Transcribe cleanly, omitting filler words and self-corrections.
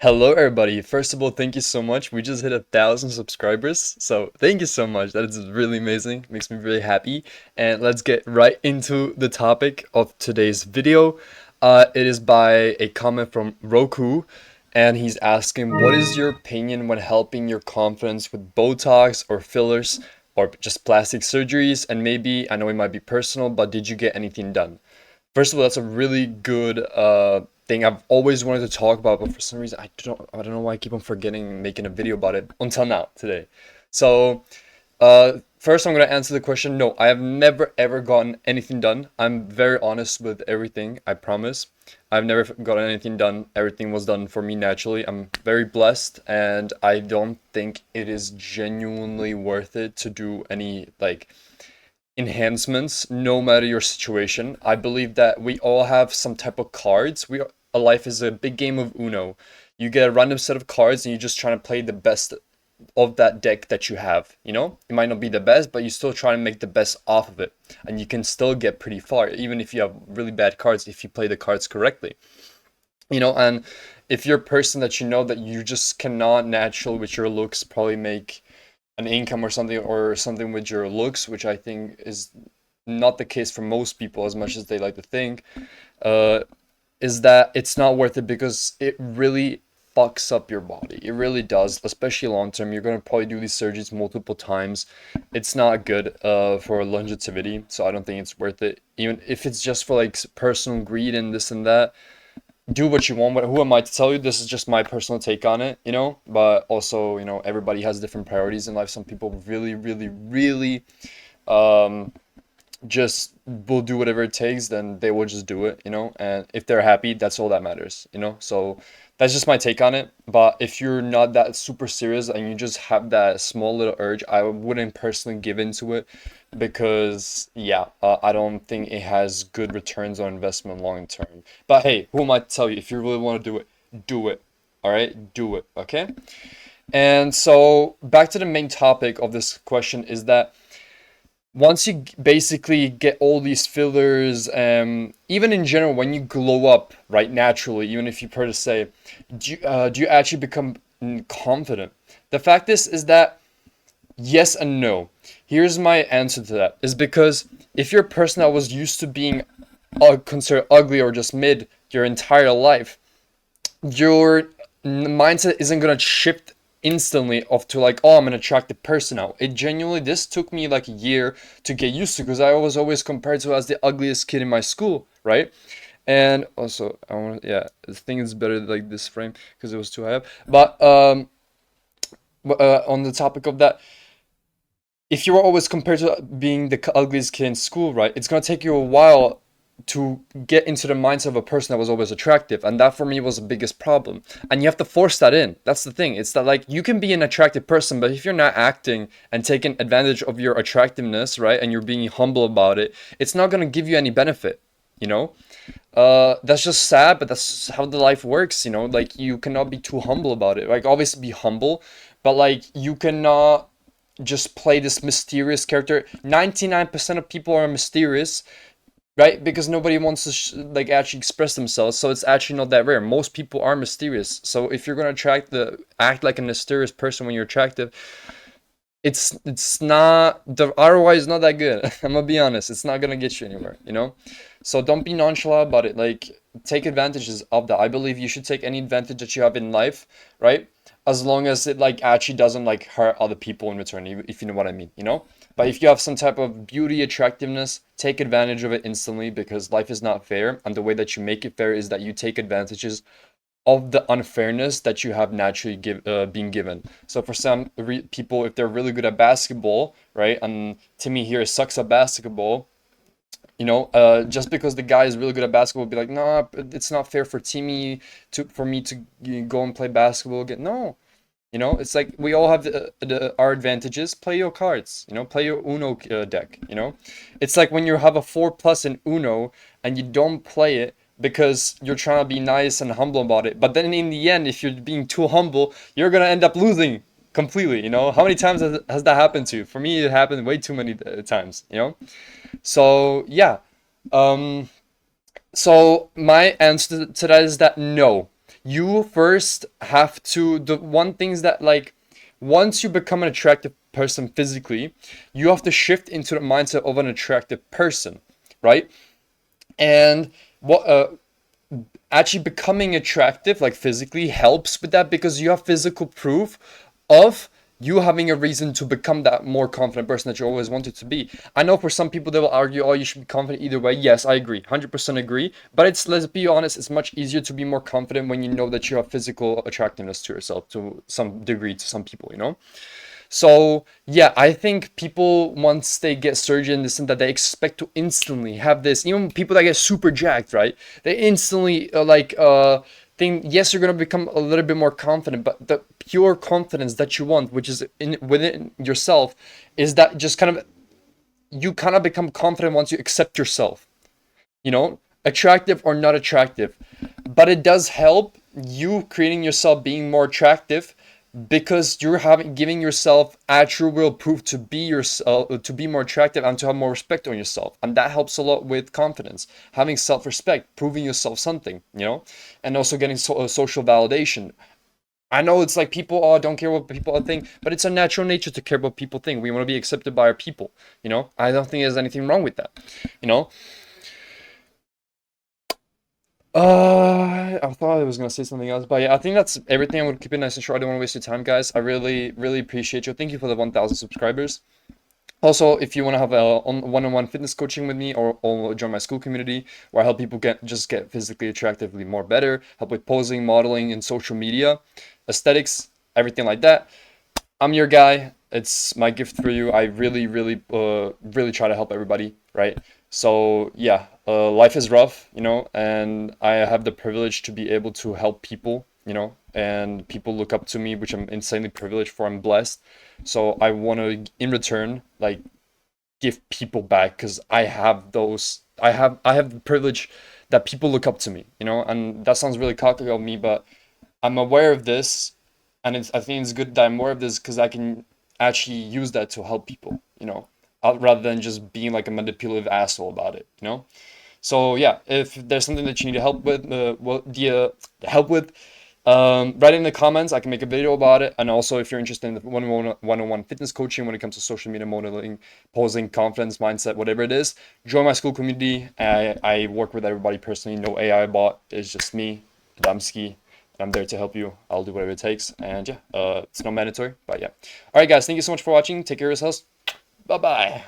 Hello, everybody. First of all, thank you so much. We just hit 1,000 subscribers, so thank you so much. That is really amazing. Makes me really happy. And let's get right into the topic of today's video. It is by a comment from Roku, and he's asking, "What is your opinion when helping your confidence with Botox or fillers or just plastic surgeries?" And maybe I know it might be personal, but did you get anything done? First of all, that's a really good thing I've always wanted to talk about, but for some reason I don't know why I keep on forgetting making a video about it until now today. So first I'm gonna answer the question. No, I have never ever gotten anything done. I'm very honest with everything, I promise. I've never gotten anything done. Everything was done for me naturally. I'm very blessed, and I don't think it is genuinely worth it to do any like enhancements no matter your situation. I believe that we all have some type of cards. A life is a big game of Uno. You get a random set of cards and you're just trying to play the best of that deck that you have, you know? It might not be the best, but you still try to make the best off of it. And you can still get pretty far, even if you have really bad cards, if you play the cards correctly. And if you're a person that you know that you just cannot naturally with your looks probably make an income or something with your looks, which I think is not the case for most people as much as they like to think, uh, is that it's not worth it because it really fucks up your body. It really does, especially long term. You're gonna probably do these surgeries multiple times. It's not good for longevity, so I don't think it's worth it. Even if it's just for like personal greed and this and that, do what you want. But who am I to tell you? This is just my personal take on it, you know? But also, everybody has different priorities in life. Some people really, really, really um, just will do whatever it takes, then they will just do it, you know? And if they're happy, that's all that matters, you know? So that's just my take on it. But if you're not that super serious and you just have that small little urge, I wouldn't personally give into it because, yeah, I don't think it has good returns on investment long term. But hey, who am I to tell you? If you really want to do it, do it. All right, do it. Okay. And so back to the main topic of this question is that once you basically get all these fillers, even in general, when you glow up, right, naturally, even if you per to say, do you actually become confident? The fact is that yes and no. Here's my answer to that. Is because if you're a person that was used to being considered ugly or just mid your entire life, your mindset isn't gonna shift instantly off to like, oh, I'm an attractive person now. It genuinely, this took me like a year to get used to because I was always compared to as the ugliest kid in my school, right? And also, yeah, the thing is better like this frame because it was too high up. But on the topic of that, if you were always compared to being the ugliest kid in school, right, it's gonna take you a while to get into the mindset of a person that was always attractive, and that for me was the biggest problem. And you have to force that in. That's the thing. It's that like you can be an attractive person, but if you're not acting and taking advantage of your attractiveness, right, and you're being humble about it, it's not gonna give you any benefit, you know. That's just sad, but that's how the life works, you know. Like you cannot be too humble about it. Like obviously be humble, but like you cannot just play this mysterious character. 99% of people are mysterious, right? Because nobody wants to like actually express themselves, so it's actually not that rare. Most people are mysterious. So if you're gonna act like a mysterious person when you're attractive, it's not, the ROI is not that good. I'm gonna be honest, it's not gonna get you anywhere, you know. So don't be nonchalant about it. Like take advantages of that. I believe you should take any advantage that you have in life, right? As long as it like actually doesn't like hurt other people in return, if you know what I mean, you know. But if you have some type of beauty attractiveness, take advantage of it instantly because life is not fair, and the way that you make it fair is that you take advantages of the unfairness that you have naturally being given. So for some people, if they're really good at basketball, right, and Timmy here sucks at basketball, just because the guy is really good at basketball, be like, no, it's not fair for Timmy for me to go and play basketball again. No, it's like we all have our advantages. Play your cards, play your Uno deck, It's like when you have a 4+ in Uno and you don't play it because you're trying to be nice and humble about it. But then in the end, if you're being too humble, you're going to end up losing completely, How many times has that happened to you? For me, it happened way too many times. So, yeah. So my answer to that is that no. You first have to, the one things that like, once you become an attractive person physically, you have to shift into the mindset of an attractive person, right? And what actually becoming attractive, like physically, helps with that because you have physical proof of you having a reason to become that more confident person that you always wanted to be. I know for some people they will argue, oh, you should be confident either way. Yes, I agree, 100% agree. But it's, let's be honest, it's much easier to be more confident when you know that you have physical attractiveness to yourself to some degree, to some people, you know? So yeah, I think people once they get surgery and this and that, they expect to instantly have this. Even people that get super jacked, right? They instantly think yes, you're gonna become a little bit more confident, but the pure confidence that you want, which is in within yourself, is that just kind of you kind of become confident once you accept yourself. You know, attractive or not attractive, but it does help you creating yourself being more attractive because you're having giving yourself actual real proof to be yourself, to be more attractive and to have more respect on yourself, and that helps a lot with confidence, having self-respect, proving yourself something, you know, and also getting social validation. I know it's like people don't care what people think, but it's a natural nature to care what people think. We want to be accepted by our people, you know. I don't think there's anything wrong with that, you know. I thought I was gonna say something else, but yeah, I think that's everything. I'm gonna keep it nice and short. I don't want to waste your time, guys. I really, really appreciate you. Thank you for the 1,000 subscribers. Also, if you want to have a one-on-one fitness coaching with me, or join my school community where I help people get physically attractively more better, help with posing, modeling, and social media, aesthetics, everything like that, I'm your guy. It's my gift for you. I really, really, really try to help everybody, right? So yeah, life is rough, you know, and I have the privilege to be able to help people, you know, and people look up to me, which I'm insanely privileged for. I'm blessed. So I want to, in return, like give people back because I have those. I have the privilege that people look up to me, you know, and that sounds really cocky of me, but I'm aware of this, and I think it's good that I'm aware of this because I can actually use that to help people, you know, rather than just being like a manipulative asshole about it, you know. So yeah, if there's something that you need help with, help with, write it in the comments. I can make a video about it. And also, if you're interested in the one-on-one fitness coaching when it comes to social media modeling, posing, confidence, mindset, whatever it is, join my school community. I work with everybody personally. No AI bot. It's just me, Adamski, and I'm there to help you. I'll do whatever it takes. And yeah, it's not mandatory, but yeah. All right, guys. Thank you so much for watching. Take care of yourselves. Bye bye.